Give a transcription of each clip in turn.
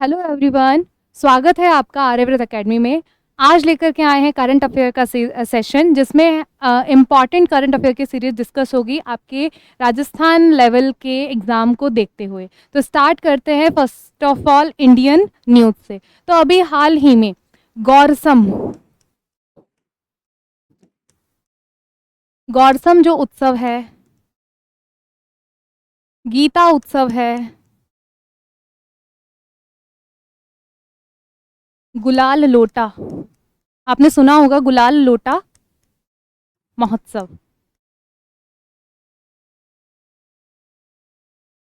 Hello everyone. स्वागत है आपका आर्यव्रत एकेडमी में। आज लेकर के आए हैं करंट अफेयर का सेशन जिसमें इम्पॉर्टेंट करंट अफेयर की सीरीज डिस्कस होगी आपके राजस्थान लेवल के एग्ज़ाम को देखते हुए। तो स्टार्ट करते हैं first of all Indian news से। तो अभी हाल ही में गौरसम गौरसम जो उत्सव है, गीता उत्सव है, गुलाल लोटा, आपने सुना होगा गुलाल लोटा महोत्सव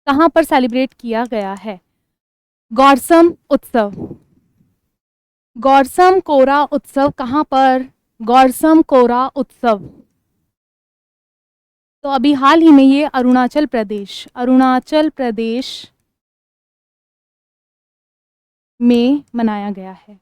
कहाँ पर सेलिब्रेट किया गया है? गौरसम उत्सव, गौरसम कोरा उत्सव कहाँ पर? गौरसम कोरा उत्सव। तो अभी हाल ही में ये अरुणाचल प्रदेश में मनाया गया है।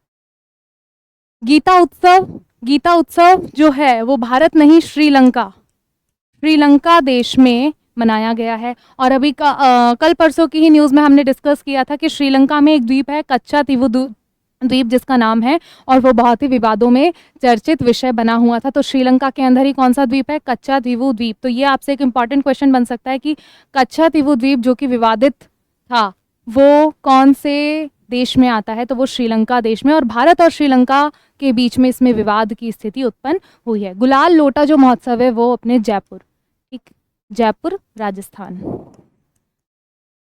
गीता उत्सव जो है वो भारत नहीं श्रीलंका देश में मनाया गया है। और अभी कल परसों की ही न्यूज़ में हमने डिस्कस किया था कि श्रीलंका में एक द्वीप है कच्चा तीवु द्वीप जिसका नाम है, और वो बहुत ही विवादों में चर्चित विषय बना हुआ था। तो श्रीलंका के अंदर ही कौन सा द्वीप है? कच्चा तीवु द्वीप। तो ये आपसे एक इम्पॉर्टेंट क्वेश्चन बन सकता है कि कच्चा तीवु द्वीप जो कि विवादित था वो कौन से देश में आता है? तो वो श्रीलंका देश में, और भारत और श्रीलंका के बीच में इसमें विवाद की स्थिति उत्पन्न हुई है। गुलाल लोटा जो महोत्सव है वो अपने जयपुर राजस्थान।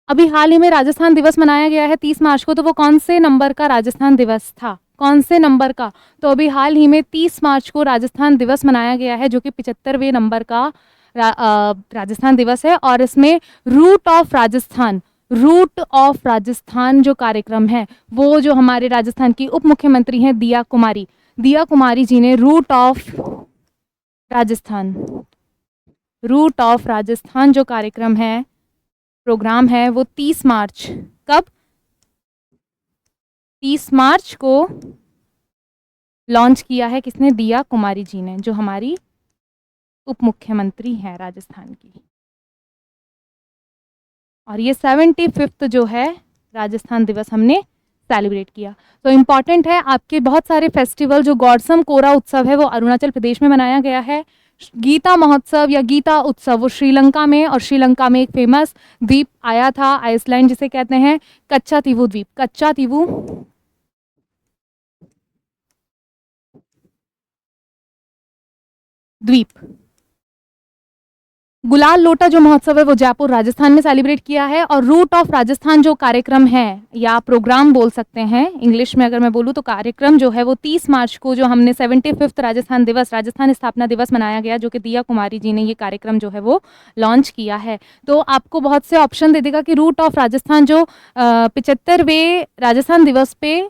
अभी हाल ही में राजस्थान दिवस मनाया गया है 30 मार्च को। तो वो कौन से नंबर का राजस्थान दिवस था? कौन से नंबर का? तो अभी हाल ही में 30 मार्च को राजस्थान दिवस मनाया गया है जो कि 75वें नंबर का राजस्थान दिवस है। और इसमें रूट ऑफ राजस्थान जो कार्यक्रम है वो जो हमारे राजस्थान की उप मुख्यमंत्री हैं दिया कुमारी जी ने रूट ऑफ राजस्थान जो कार्यक्रम है, प्रोग्राम है, वो 30 मार्च, कब? 30 मार्च को लॉन्च किया है। किसने? दिया कुमारी जी ने, जो हमारी उप मुख्यमंत्री हैं राजस्थान की। और ये 75th जो है राजस्थान दिवस हमने सेलिब्रेट किया। तो इम्पॉर्टेंट है आपके बहुत सारे फेस्टिवल। जो गौरसम कोरा उत्सव है वो अरुणाचल प्रदेश में मनाया गया है। गीता महोत्सव या गीता उत्सव वो श्रीलंका में, और श्रीलंका में एक फेमस द्वीप आया था आइसलैंड जिसे कहते हैं कच्चा तीवु द्वीप। गुलाल लोटा जो महोत्सव है वो जयपुर राजस्थान में सेलिब्रेट किया है। और रूट ऑफ राजस्थान जो कार्यक्रम है या प्रोग्राम बोल सकते हैं इंग्लिश में अगर मैं बोलूँ, तो कार्यक्रम जो है वो 30 मार्च को जो हमने 75th राजस्थान स्थापना दिवस मनाया गया, जो कि दिया कुमारी जी ने ये कार्यक्रम जो है वो लॉन्च किया है। तो आपको बहुत से ऑप्शन दे देगा कि रूट ऑफ राजस्थान जो 75वें राजस्थान दिवस पे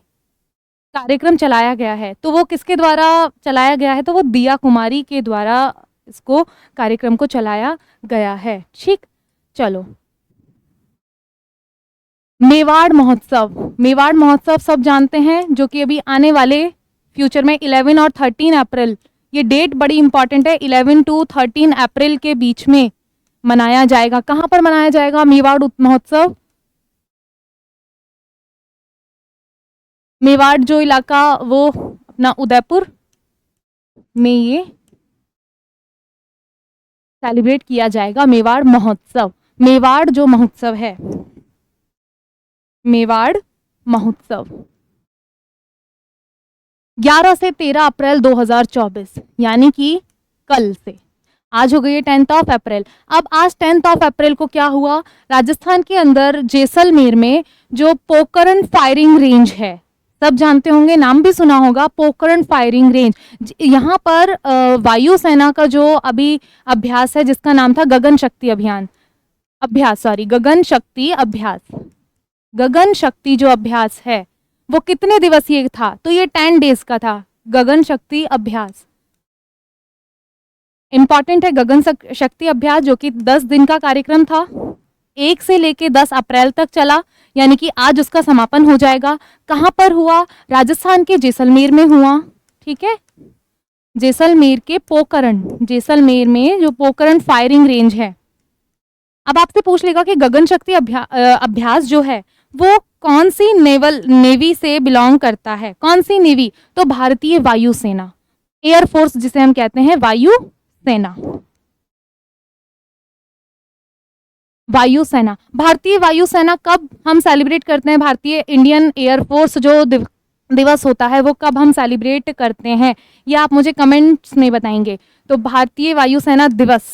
कार्यक्रम चलाया गया है तो वो किसके द्वारा चलाया गया है? तो वो दिया कुमारी के द्वारा इसको कार्यक्रम को चलाया गया है। ठीक, चलो। मेवाड़ महोत्सव सब जानते हैं, जो कि अभी आने वाले फ्यूचर में 11 और 13 अप्रैल, ये डेट बड़ी इंपॉर्टेंट है, 11 to 13 अप्रैल के बीच में मनाया जाएगा। कहां पर मनाया जाएगा मेवाड़ महोत्सव? मेवाड़ जो इलाका वो अपना उदयपुर में ये सेलिब्रेट किया जाएगा मेवाड़ महोत्सव। मेवाड़ जो महोत्सव है, मेवाड़ महोत्सव 11 से 13 अप्रैल 2024, यानी कि कल से। आज हो गई है 10 अप्रैल। अब आज 10 अप्रैल को क्या हुआ? राजस्थान के अंदर जैसलमेर में जो पोखरण फायरिंग रेंज है, सब जानते होंगे, नाम भी सुना होगा, पोखरण फायरिंग रेंज। यहाँ पर वायुसेना का जो अभी अभ्यास है जिसका नाम था गगन शक्ति जो अभ्यास है वो कितने दिवसीय था? तो ये 10 डेज का था गगन शक्ति अभ्यास। इंपॉर्टेंट है, गगन शक्ति अभ्यास जो कि 10 दिन का कार्यक्रम था, 1 से लेके 10 अप्रैल तक चला, यानी कि आज उसका समापन हो जाएगा। कहां पर हुआ? राजस्थान के जैसलमेर में हुआ। ठीक है, जैसलमेर में जो पोखरण फायरिंग रेंज है। अब आपसे पूछ लेगा कि गगन शक्ति अभ्यास जो है वो कौन सी नेवी से बिलोंग करता है? कौन सी नेवी? तो भारतीय वायुसेना, एयरफोर्स जिसे हम कहते हैं, वायुसेना। वायुसेना, भारतीय वायुसेना कब हम सेलिब्रेट करते हैं? भारतीय इंडियन एयरफोर्स जो दिवस होता है वो कब हम सेलिब्रेट करते हैं? ये आप मुझे कमेंट्स में बताएंगे। तो भारतीय वायुसेना दिवस,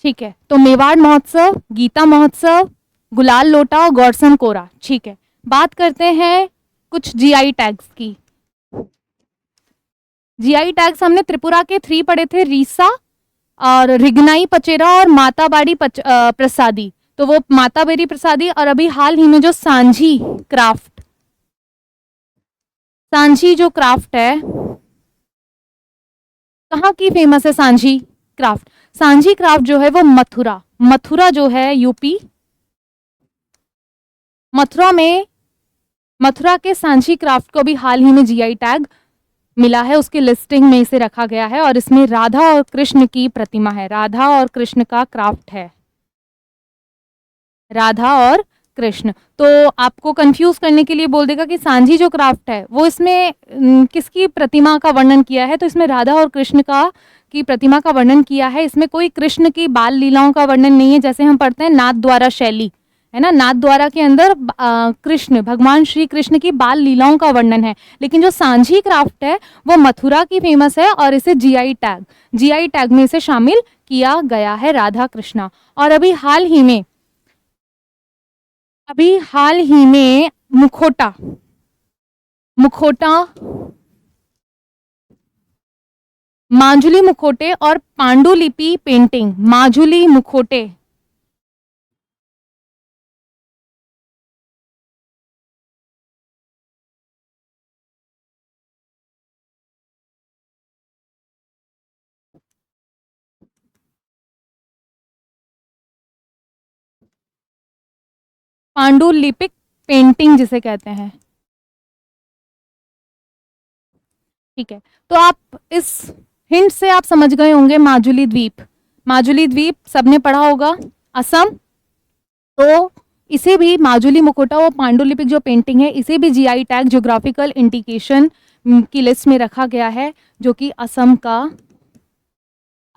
ठीक है। तो मेवाड़ महोत्सव, गीता महोत्सव, गुलाल लोटा और गौरसन कोरा, ठीक है। बात करते हैं कुछ जीआई टैग्स की। जीआई टैग्स हमने त्रिपुरा के 3 पढ़े थे, रीसा और रिगनाई पचेरा और माताबाड़ी प्रसादी। तो वो माताबेरी प्रसादी, और अभी हाल ही में जो सांझी क्राफ्ट, सांझी जो क्राफ्ट है, कहाँ की फेमस है सांझी क्राफ्ट? सांझी क्राफ्ट जो है वो मथुरा, मथुरा जो है यूपी, मथुरा में, मथुरा के सांझी क्राफ्ट को भी हाल ही में जीआई टैग मिला है, उसकी लिस्टिंग में इसे रखा गया है। और इसमें राधा और कृष्ण की प्रतिमा है, राधा और कृष्ण का क्राफ्ट है, राधा और कृष्ण। तो आपको कंफ्यूज करने के लिए बोल देगा कि सांझी जो क्राफ्ट है वो इसमें किसकी प्रतिमा का वर्णन किया है? तो इसमें राधा और कृष्ण का की प्रतिमा का वर्णन किया है। इसमें कोई कृष्ण की बाल लीलाओं का वर्णन नहीं है, जैसे हम पढ़ते हैं नाथ द्वारा शैली, है ना, नाथ द्वारा के अंदर कृष्ण, भगवान श्री कृष्ण की बाल लीलाओं का वर्णन है। लेकिन जो सांझी क्राफ्ट है वो मथुरा की फेमस है और इसे जीआई टैग में इसे शामिल किया गया है, राधा कृष्णा। और अभी हाल ही में मुखोटा, माजुली मुखोटे और पांडुलिपि पेंटिंग, माजुली मुखोटे, पांडुलिपिक पेंटिंग जिसे कहते हैं, ठीक है। तो आप इस हिंट से आप समझ गए होंगे माजुली द्वीप, माजुली द्वीप सबने पढ़ा होगा, असम। तो इसे भी माजुली मुखोटा और पांडुलिपिक जो पेंटिंग है इसे भी जीआई टैग, ज्योग्राफिकल इंडिकेशन की लिस्ट में रखा गया है, जो कि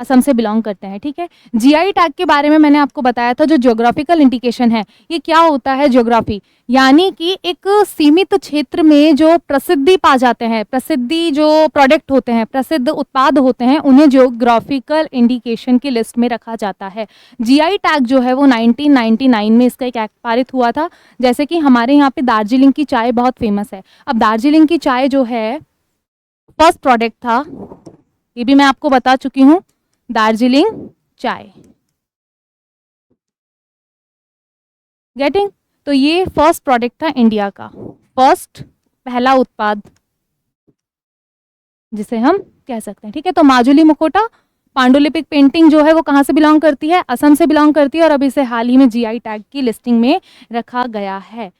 असम से बिलोंग करते हैं, ठीक है। जीआई टैग के बारे में मैंने आपको बताया था, जो ज्योग्राफिकल इंडिकेशन है, ये क्या होता है? ज्योग्राफी यानी कि एक सीमित क्षेत्र में जो प्रसिद्धि पा जाते हैं, प्रसिद्धि जो प्रोडक्ट होते हैं, प्रसिद्ध उत्पाद होते हैं, उन्हें ज्योग्राफिकल इंडिकेशन की लिस्ट में रखा जाता है। जीआई टैग जो है वो 1999 में इसका एक एक्ट पारित हुआ था। जैसे कि हमारे यहाँ पे दार्जिलिंग की चाय बहुत फेमस है। अब दार्जिलिंग की चाय जो है फर्स्ट प्रोडक्ट था, ये भी मैं आपको बता चुकी हूँ, दार्जिलिंग चाय, गेटिंग। तो ये फर्स्ट प्रोडक्ट था इंडिया का, पहला उत्पाद जिसे हम कह सकते हैं, ठीक है। तो माजुली मुखोटा पांडुलिपिक पेंटिंग जो है वो कहाँ से बिलोंग करती है? असम से बिलोंग करती है, और अभी इसे हाल ही में जीआई टैग की लिस्टिंग में रखा गया है।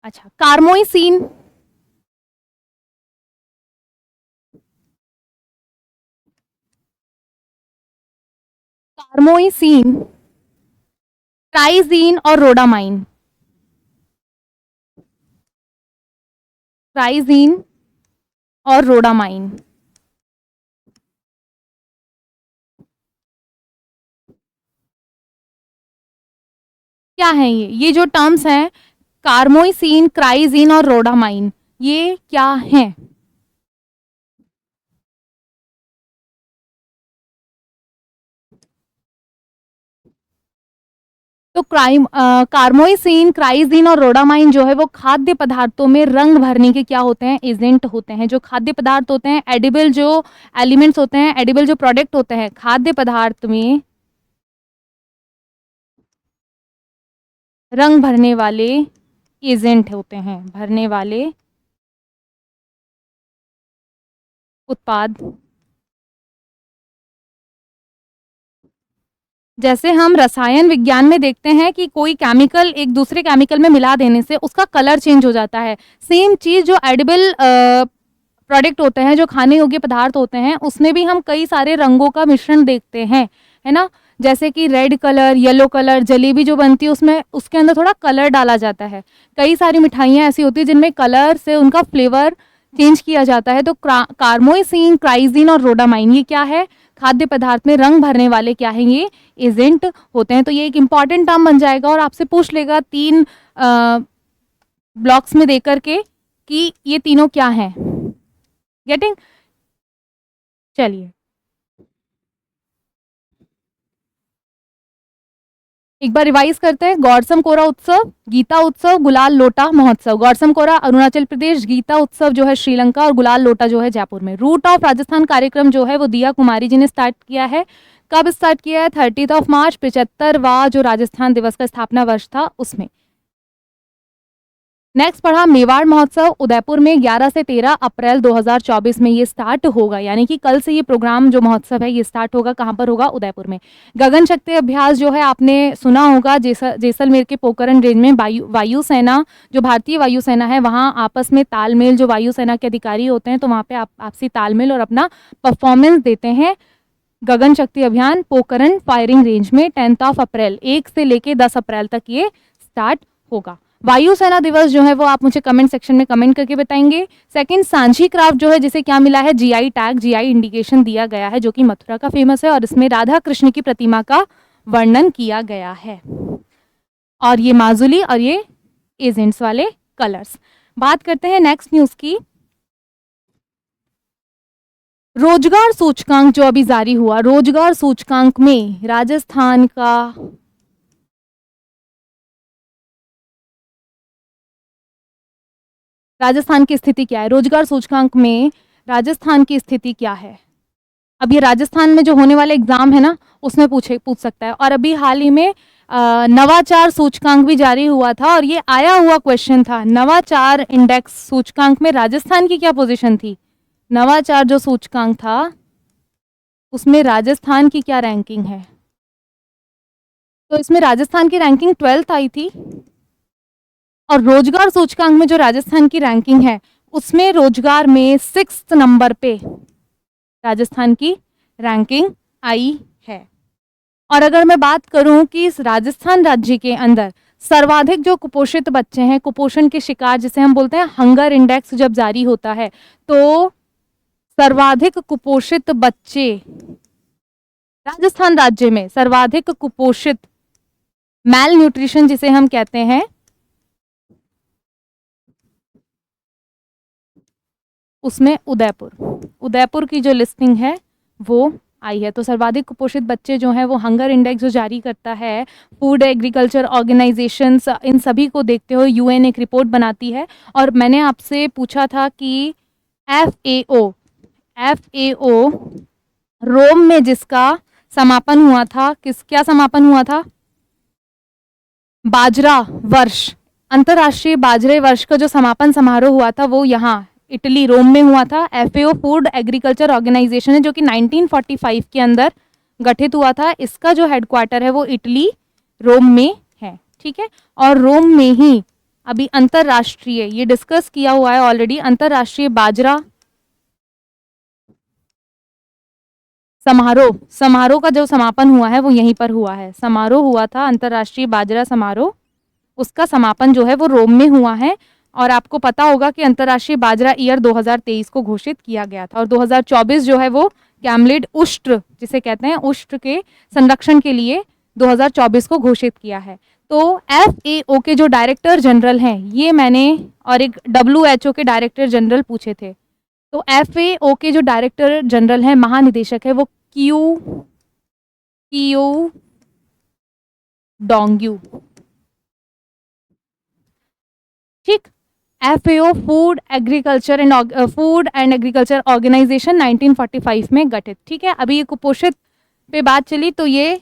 अच्छा, कार्मोई सीन, कार्मोई सीन, ट्राइजीन और रोडामाइन, ट्राइजीन और रोडामाइन, क्या है ये जो टर्म्स हैं, कार्मोइसिन, क्राइजीन और रोडामाइन, ये क्या हैं? तो कार्मोइसिन, क्राइजीन और रोडामाइन जो है वो खाद्य पदार्थों में रंग भरने के क्या होते हैं? एजेंट होते हैं। जो खाद्य पदार्थ होते हैं, एडिबल जो एलिमेंट्स होते हैं, एडिबल जो प्रोडक्ट होते हैं खाद्य पदार्थ में रंग भरने वाले एजेंट होते हैं, भरने वाले उत्पाद। जैसे हम रसायन विज्ञान में देखते हैं कि कोई केमिकल एक दूसरे केमिकल में मिला देने से उसका कलर चेंज हो जाता है। सेम चीज जो एडिबल प्रोडक्ट होते हैं, जो खाने योग्य पदार्थ होते हैं, उसमें भी हम कई सारे रंगों का मिश्रण देखते हैं, है ना। जैसे कि red colour, yellow colour, jalebi जो बनती है उसमें उसके अंदर थोड़ा कलर डाला जाता है। कई सारी मिठाइयाँ ऐसी होती है जिनमें कलर से उनका फ्लेवर चेंज किया जाता है। तो कार्मोइसिन, क्राइजीन और रोडामाइन, ये क्या है, खाद्य पदार्थ में रंग भरने वाले क्या है, ये एजेंट होते हैं। तो ये एक इंपॉर्टेंट टर्म बन जाएगा और आपसे पूछ लेगा 3 ब्लॉक्स में देकर के कि ये तीनों क्या हैं। गेटिंग? चलिए एक बार रिवाइज करते हैं। गौरसम कोरा उत्सव, गीता उत्सव, गुलाल लोटा महोत्सव। गौरसम कोरा अरुणाचल प्रदेश, गीता उत्सव जो है श्रीलंका और गुलाल लोटा जो है जयपुर में। रूट ऑफ राजस्थान कार्यक्रम जो है वो दिया कुमारी जी ने स्टार्ट किया है। कब स्टार्ट किया है? 30 मार्च 75वां जो राजस्थान दिवस का स्थापना वर्ष था उसमें। नेक्स्ट पढ़ा मेवाड़ महोत्सव उदयपुर में 11 से 13 अप्रैल 2024 में ये स्टार्ट होगा, यानी कि कल से ये प्रोग्राम जो महोत्सव है ये स्टार्ट होगा। कहाँ पर होगा? उदयपुर में। गगन शक्ति अभ्यास जो है आपने सुना होगा, जैसलमेर के पोखरण रेंज में वायुसेना, जो भारतीय वायुसेना है वहाँ आपस में तालमेल, जो वायुसेना के अधिकारी होते हैं तो वहाँ पे आपसी तालमेल और अपना परफॉर्मेंस देते हैं। गगन शक्ति अभियान पोखरण फायरिंग रेंज में 10 अप्रैल 1 से लेके 10 अप्रैल तक ये स्टार्ट होगा। वायुसेना दिवस जो है वो आप मुझे कमेंट सेक्शन में कमेंट करके बताएंगे। सेकंड, सांची क्राफ्ट जो है जिसे क्या मिला है? जीआई टैग, जीआई इंडिकेशन दिया गया है, जो कि मथुरा का फेमस है और इसमें राधा कृष्ण की प्रतिमा का वर्णन किया गया है। और ये माजुली और ये एजेंट्स वाले कलर्स। बात करते हैं नेक्स्ट न्यूज की। रोजगार सूचकांक जो अभी जारी हुआ, रोजगार सूचकांक में राजस्थान की स्थिति क्या है? रोजगार सूचकांक में राजस्थान की स्थिति क्या है? अब ये राजस्थान में जो होने वाले एग्जाम है ना उसमें पूछ सकता है। और अभी हाल ही में नवाचार सूचकांक भी जारी हुआ था और ये आया हुआ क्वेश्चन था। नवाचार इंडेक्स सूचकांक में राजस्थान की क्या पोजीशन थी? नवाचार जो सूचकांक था उसमें राजस्थान की क्या रैंकिंग है? तो इसमें राजस्थान की रैंकिंग 12th आई थी और रोजगार सूचकांक में जो राजस्थान की रैंकिंग है उसमें रोजगार में 6th नंबर पे राजस्थान की रैंकिंग आई है। और अगर मैं बात करूं कि इस राजस्थान राज्य के अंदर सर्वाधिक जो कुपोषित बच्चे हैं, कुपोषण के शिकार जिसे हम बोलते हैं, हंगर इंडेक्स जब जारी होता है तो सर्वाधिक कुपोषित बच्चे राजस्थान राज्य में, सर्वाधिक कुपोषित, मैल न्यूट्रिशन जिसे हम कहते हैं, उसमें उदयपुर की जो लिस्टिंग है वो आई है। तो सर्वाधिक कुपोषित बच्चे जो हैं वो हंगर इंडेक्स जो जारी करता है फूड एग्रीकल्चर ऑर्गेनाइजेशंस, इन सभी को देखते हुए यूएन एक रिपोर्ट बनाती है। और मैंने आपसे पूछा था कि FAO रोम में जिसका समापन हुआ था, क्या समापन हुआ था? बाजरा वर्ष, अंतरराष्ट्रीय बाजरे वर्ष का जो समापन समारोह हुआ था वो यहाँ इटली रोम में हुआ था। FAO फूड एग्रीकल्चर ऑर्गेनाइजेशन है जो कि 1945 के अंदर गठित हुआ था। इसका जो हेडक्वार्टर है वो इटली रोम में है, ठीक है। और रोम में ही अभी अंतरराष्ट्रीय, ये डिस्कस किया हुआ है ऑलरेडी, अंतरराष्ट्रीय बाजरा समारोह का जो समापन हुआ है वो यहीं पर हुआ है। समारोह हुआ था अंतरराष्ट्रीय बाजरा समारोह, उसका समापन जो है वो रोम में हुआ है। और आपको पता होगा कि अंतरराष्ट्रीय बाजरा ईयर 2023 को घोषित किया गया था और 2024 जो है वो कैमलिड उष्ट्र जिसे कहते हैं, उष्ट्र के संरक्षण के लिए 2024 को घोषित किया है। तो FAO के जो डायरेक्टर जनरल हैं, ये मैंने और एक WHO के डायरेक्टर जनरल पूछे थे। तो FAO के जो डायरेक्टर जनरल हैं, महानिदेशक है, वो कियो डोंग्यू, ठीक। FAO food and agriculture organization 1945 में गठित, ठीक है। अभी ये कुपोषित पे बात चली तो ये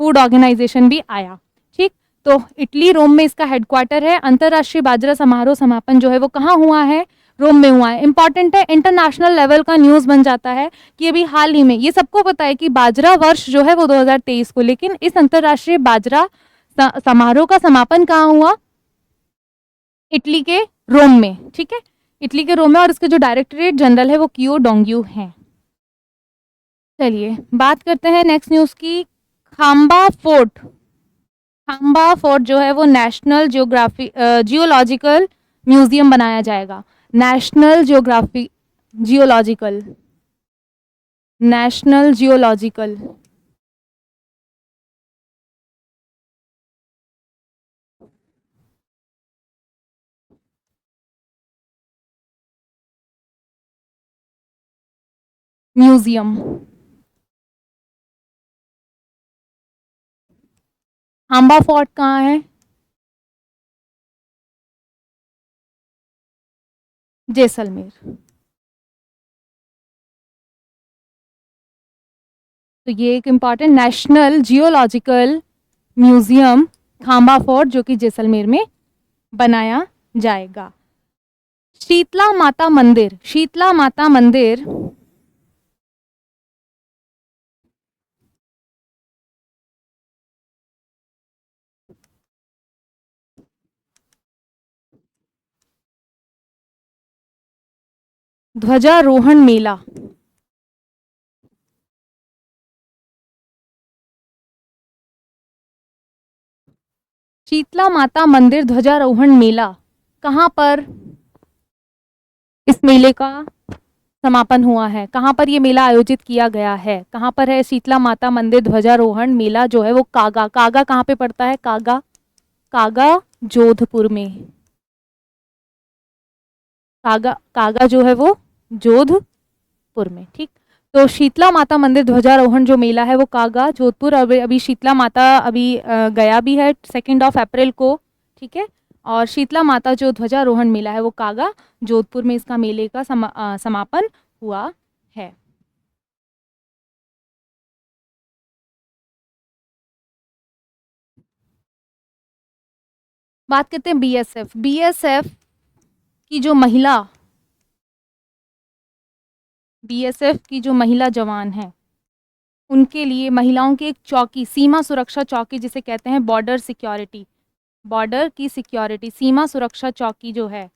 फूड ऑर्गेनाइजेशन भी आया, ठीक। तो इटली रोम में इसका हेडक्वार्टर है। अंतरराष्ट्रीय बाजरा समारोह समापन जो है वो कहाँ हुआ है? रोम में हुआ है। इंपॉर्टेंट है, इंटरनेशनल लेवल का न्यूज बन जाता है कि अभी हाल ही में, ये सबको पता है कि बाजरा वर्ष जो है वो 2023 को, लेकिन इस अंतरराष्ट्रीय बाजरा समारोह का समापन कहाँ हुआ? इटली के रोम में, ठीक है। इटली के रोम में, और इसके जो डायरेक्टरेट जनरल है वो कियो डोंग्यू हैं। चलिए बात करते हैं नेक्स्ट न्यूज़ की। खाम्बा फोर्ट, खाम्बा फोर्ट जो है वो नेशनल जियोलॉजिकल म्यूजियम बनाया जाएगा। National geological, national geological museum. Khamba fort कहाँ है? जैसलमेर। तो ये एक important national geological museum Khamba fort जो कि जैसलमेर में बनाया जाएगा। शीतला माता मंदिर, शीतला माता मंदिर ध्वजारोहण मेला, शीतला माता मंदिर ध्वजारोहण मेला कहाँ पर इस मेले का समापन हुआ है? कहाँ पर ये मेला आयोजित किया गया है? कहाँ पर है शीतला माता मंदिर ध्वजारोहण मेला जो है वो? कागा, कागा कहाँ पे पड़ता है? कागा, कागा जोधपुर में। कागा, कागा जो है वो जोधपुर में, ठीक। तो शीतला माता मंदिर ध्वजारोहण जो मेला है वो कागा जोधपुर, अभी शीतला माता अभी गया भी है 2 अप्रैल को, ठीक है। और शीतला माता जो ध्वजारोहण मेला है वो कागा जोधपुर में इसका मेले का समापन हुआ है। बात करते हैं बीएसएफ, बीएसएफ की जो महिला, बीएसएफ की जो महिला जवान हैं उनके लिए महिलाओं की एक चौकी, सीमा सुरक्षा चौकी जिसे कहते हैं बॉर्डर सिक्योरिटी, बॉर्डर की सिक्योरिटी, सीमा सुरक्षा चौकी जो है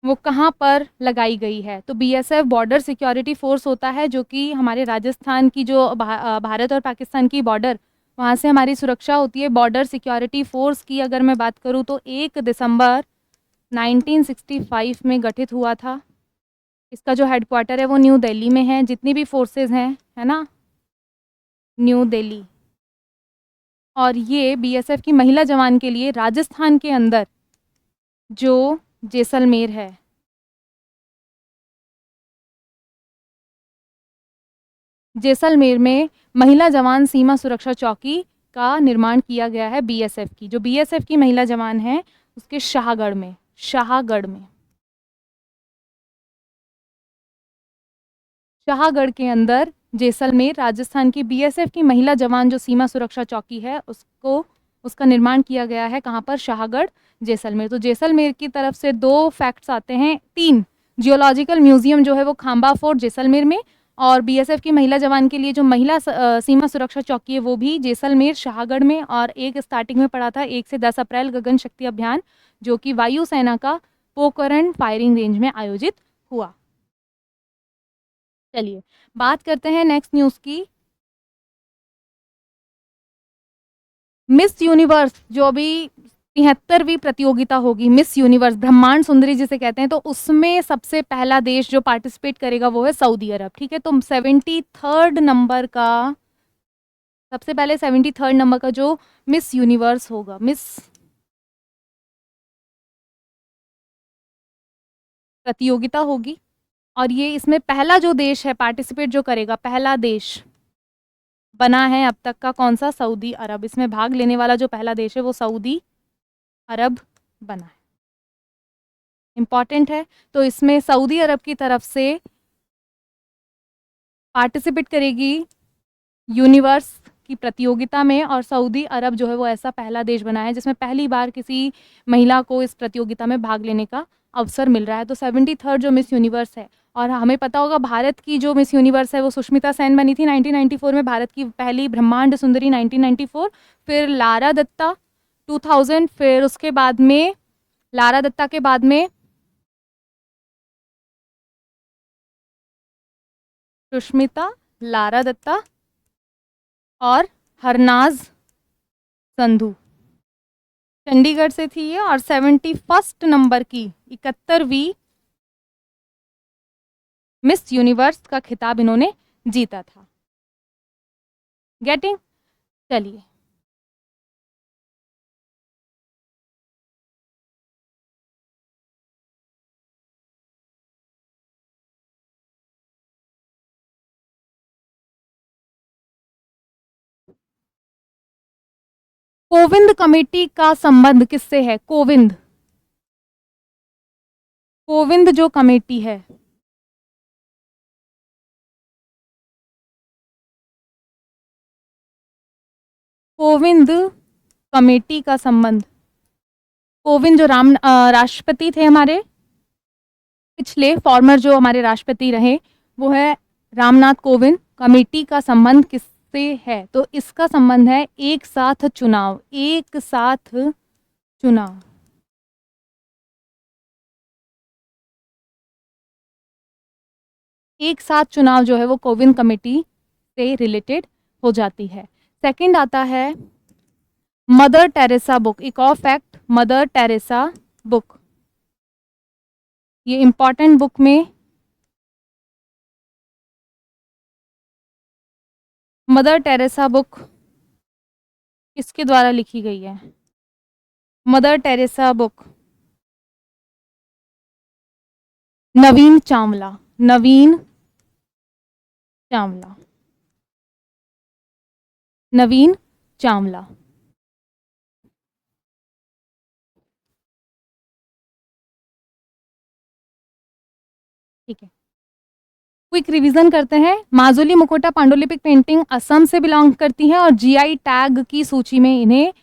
वो कहाँ पर लगाई गई है? तो बीएसएफ बॉर्डर सिक्योरिटी फोर्स होता है जो कि हमारे राजस्थान की जो भारत और पाकिस्तान की बॉर्डर, वहाँ से हमारी सुरक्षा होती है। बॉर्डर सिक्योरिटी फोर्स की अगर मैं बात करूँ तो 1 दिसंबर 1965 में गठित हुआ था। इसका जो हेडक्वार्टर है वो न्यू दिल्ली में है। जितनी भी फोर्सेस हैं, है ना, न्यू दिल्ली। और ये बीएसएफ की महिला जवान के लिए राजस्थान के अंदर जो जैसलमेर है, जैसलमेर में महिला जवान सीमा सुरक्षा चौकी का निर्माण किया गया है बीएसएफ की। जो बीएसएफ की महिला जवान है उसके शाहगढ़ में, शाहगढ़ में, शाहगढ़ के अंदर जैसलमेर राजस्थान की बीएसएफ की महिला जवान जो सीमा सुरक्षा चौकी है उसको, उसका निर्माण किया गया है कहाँ पर? शाहगढ़, जैसलमेर। तो जैसलमेर की तरफ से 2 फैक्ट्स आते हैं, 3। जियोलॉजिकल म्यूजियम जो है वो खाम्बा फोर्ट जैसलमेर में, और बीएसएफ की महिला जवान के लिए जो महिला सीमा सुरक्षा चौकी है वो भी जैसलमेर शाहगढ़ में। और एक स्टार्टिंग में पड़ा था 1 से 10 अप्रैल गगन शक्ति अभियान जो कि वायुसेना का पोखरण फायरिंग रेंज में आयोजित हुआ। चलिए बात करते हैं नेक्स्ट न्यूज़ की। मिस यूनिवर्स जो अभी 73वीं प्रतियोगिता होगी, मिस यूनिवर्स ब्रह्मांड सुंदरी जिसे कहते हैं, तो उसमें सबसे पहला देश जो पार्टिसिपेट करेगा वो है सऊदी अरब, ठीक है। तो 73rd नंबर का, सबसे पहले 73rd नंबर का जो मिस यूनिवर्स होगा, मिस प्रतियोगिता होगी, और ये इसमें पहला जो देश है पार्टिसिपेट जो करेगा, पहला देश बना है अब तक का कौन सा? सऊदी अरब। इसमें भाग लेने वाला जो पहला देश है वो सऊदी अरब बना है, इम्पॉर्टेंट है। तो इसमें सऊदी अरब की तरफ से पार्टिसिपेट करेगी यूनिवर्स की प्रतियोगिता में, और सऊदी अरब जो है वो ऐसा पहला देश बना है जिसमें पहली बार किसी महिला को इस प्रतियोगिता में भाग लेने का अवसर मिल रहा है। तो 73rd जो मिस यूनिवर्स है, और हमें पता होगा भारत की जो मिस यूनिवर्स है वो सुष्मिता सेन बनी थी 1994 में, भारत की पहली ब्रह्मांड सुंदरी 1994। फिर लारा दत्ता 2000, फिर उसके बाद में लारा दत्ता के बाद में सुष्मिता, लारा दत्ता और हरनाज संधू, चंडीगढ़ से थी ये। और 71 नंबर की 71वीं मिस यूनिवर्स का खिताब इन्होंने जीता था। गेटिंग? चलिए, कोविंद कमेटी का संबंध किससे है? कोविंद, कोविंद जो कमेटी है, कोविंद कमेटी का संबंध, कोविंद जो राष्ट्रपति थे हमारे पिछले, फॉर्मर जो हमारे राष्ट्रपति रहे वो है रामनाथ कोविंद। कमेटी का संबंध किससे है? तो इसका संबंध है एक साथ चुनाव, एक साथ चुनाव। एक साथ चुनाव जो है वो कोविंद कमेटी से रिलेटेड हो जाती है। सेकंड आता है मदर टेरेसा बुक। एक और फैक्ट, मदर टेरेसा बुक, ये इंपॉर्टेंट बुक में मदर टेरेसा बुक किसके द्वारा लिखी गई है? मदर टेरेसा बुक नवीन चावला, नवीन चावला, नवीन चावला। ठीक है, क्विक रिवीजन करते हैं। माजुली मुखोटा पांडुलिपिक पेंटिंग असम से बिलोंग करती है और जीआई टैग की सूची में इन्हें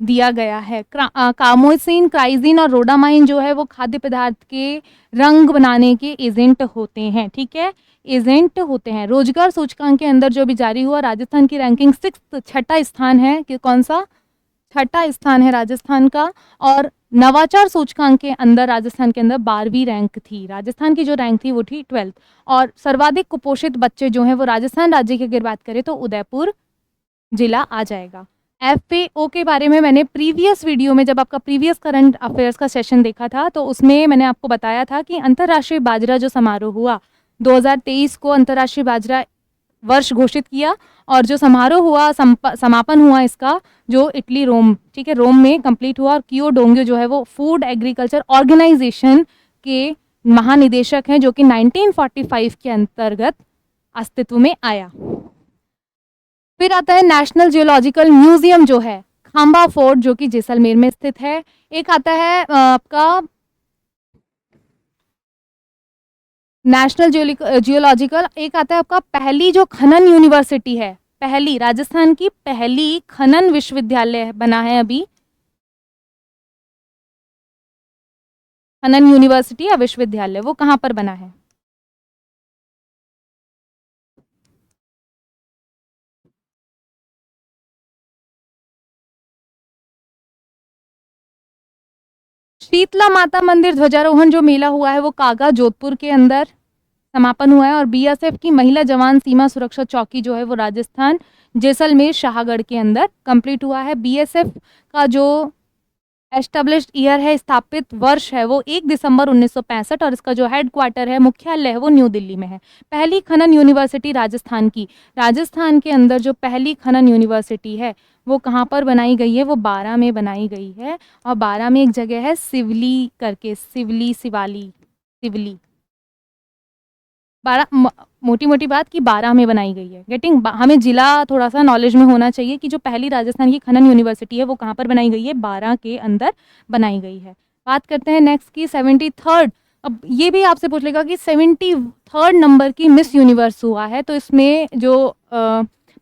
दिया गया है। कामोसिन, क्राइजिन और रोडामाइन जो है वो खाद्य पदार्थ के रंग बनाने के एजेंट होते हैं। ठीक है, एजेंट होते हैं। रोजगार सूचकांक के अंदर जो भी जारी हुआ, राजस्थान की रैंकिंग 6th, छठा स्थान है कि कौन सा? छठा स्थान है राजस्थान का। और नवाचार सूचकांक के अंदर राजस्थान के अंदर 12वीं रैंक थी। राजस्थान की जो रैंक थी वो थी 12th। और सर्वाधिक कुपोषित बच्चे जो हैं वो राजस्थान राज्य की अगर बात करें तो उदयपुर जिला आ जाएगा। FAO के बारे में मैंने प्रीवियस वीडियो में, जब आपका प्रीवियस करंट अफेयर्स का सेशन देखा था, तो उसमें मैंने आपको बताया था कि अंतर्राष्ट्रीय बाजरा जो समारोह हुआ 2023 को अंतर्राष्ट्रीय बाजरा वर्ष घोषित किया। और जो समारोह हुआ, समापन हुआ इसका, जो इटली रोम, ठीक है, रोम में कंप्लीट हुआ। और कियो डोंग्यो जो है वो फूड एग्रीकल्चर ऑर्गेनाइजेशन के महानिदेशक हैं, जो कि 1945 के अंतर्गत अस्तित्व में आया। फिर आता है नेशनल जियोलॉजिकल म्यूजियम जो है खांबा फोर्ट, जो कि जैसलमेर में स्थित है। एक आता है आपका नेशनल जियोलॉजिकल, एक आता है आपका पहली जो खनन यूनिवर्सिटी है, पहली राजस्थान की पहली खनन विश्वविद्यालय बना है अभी, खनन यूनिवर्सिटी या विश्वविद्यालय, वो कहाँ पर बना है? शीतला माता मंदिर ध्वजारोहण जो मेला हुआ है वो कागा जोधपुर के अंदर समापन हुआ है। और BSF की महिला जवान सीमा सुरक्षा चौकी जो है वो राजस्थान जैसलमेर शाहगढ़ के अंदर कंप्लीट हुआ है। BSF का जो एस्टेब्लिश्ड ईयर है, स्थापित वर्ष है, वो 1 दिसंबर 1965 और इसका जो हेडक्वार्टर है, मुख्यालय है, वो न्यू दिल्ली में है। पहली खनन यूनिवर्सिटी राजस्थान की, राजस्थान के अंदर जो पहली खनन यूनिवर्सिटी है वो कहाँ पर बनाई गई है? वो बारां में बनाई गई है। और बारां में एक जगह है सिवली करके, सिवली, सिवाली, सिवली, मोटी मोटी बात कि 12 में बनाई गई है। गेटिंग? हमें जिला थोड़ा सा नॉलेज में होना चाहिए कि जो पहली राजस्थान की खनन यूनिवर्सिटी है वो कहाँ पर बनाई गई है? 12 के अंदर बनाई गई है। बात करते हैं नेक्स्ट की 73rd। अब ये भी आपसे पूछ लेगा कि 73rd नंबर की मिस यूनिवर्स हुआ है, तो इसमें जो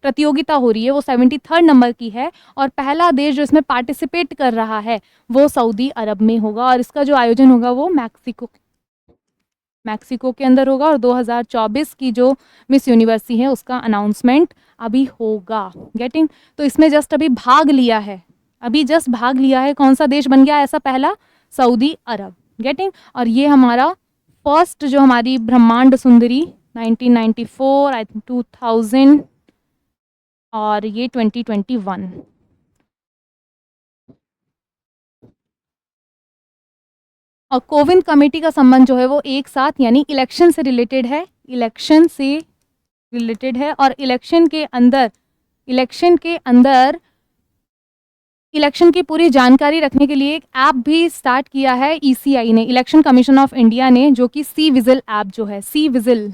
प्रतियोगिता हो रही है वो 73rd नंबर की है। और पहला देश जो इसमें पार्टिसिपेट कर रहा है वो सऊदी अरब में होगा। और इसका जो आयोजन होगा वो मैक्सिको के अंदर होगा। और 2024 की जो मिस यूनिवर्सिटी है उसका अनाउंसमेंट अभी होगा। गेटिंग? तो इसमें जस्ट अभी भाग लिया है, अभी जस्ट भाग लिया है। कौन सा देश बन गया ऐसा पहला? सऊदी अरब। गेटिंग? और ये हमारा फर्स्ट जो हमारी ब्रह्मांड सुंदरी 1994, आई थिंक 2000 और ये 2021। और कोविंद कमेटी का संबंध जो है वो एक साथ यानी इलेक्शन से रिलेटेड है, इलेक्शन से रिलेटेड है। और इलेक्शन के अंदर इलेक्शन की पूरी जानकारी रखने के लिए एक ऐप भी स्टार्ट किया है ईसीआई ने, इलेक्शन कमीशन ऑफ इंडिया ने, जो कि सी विजिल ऐप जो है, सी विजिल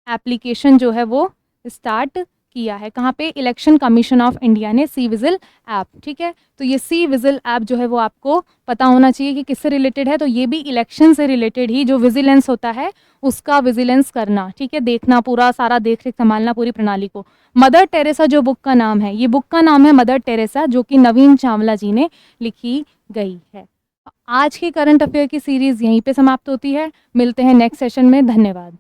एप्लीकेशन जो है वो स्टार्ट किया है। कहाँ पे? इलेक्शन कमीशन ऑफ इंडिया ने, सी विजिल ऐप। ठीक है, तो ये सी विजिल ऐप जो है वो आपको पता होना चाहिए कि किससे रिलेटेड है। तो ये भी इलेक्शन से रिलेटेड ही, जो विजिलेंस होता है उसका विजिलेंस करना, ठीक है, देखना, पूरा सारा देख रेख संभालना पूरी प्रणाली को। मदर टेरेसा जो बुक का नाम है, ये बुक का नाम है मदर टेरेसा, जो कि नवीन चावला जी ने लिखी गई है। आज की करंट अफेयर की सीरीज यहीं पे समाप्त होती है। मिलते हैं नेक्स्ट सेशन में। धन्यवाद।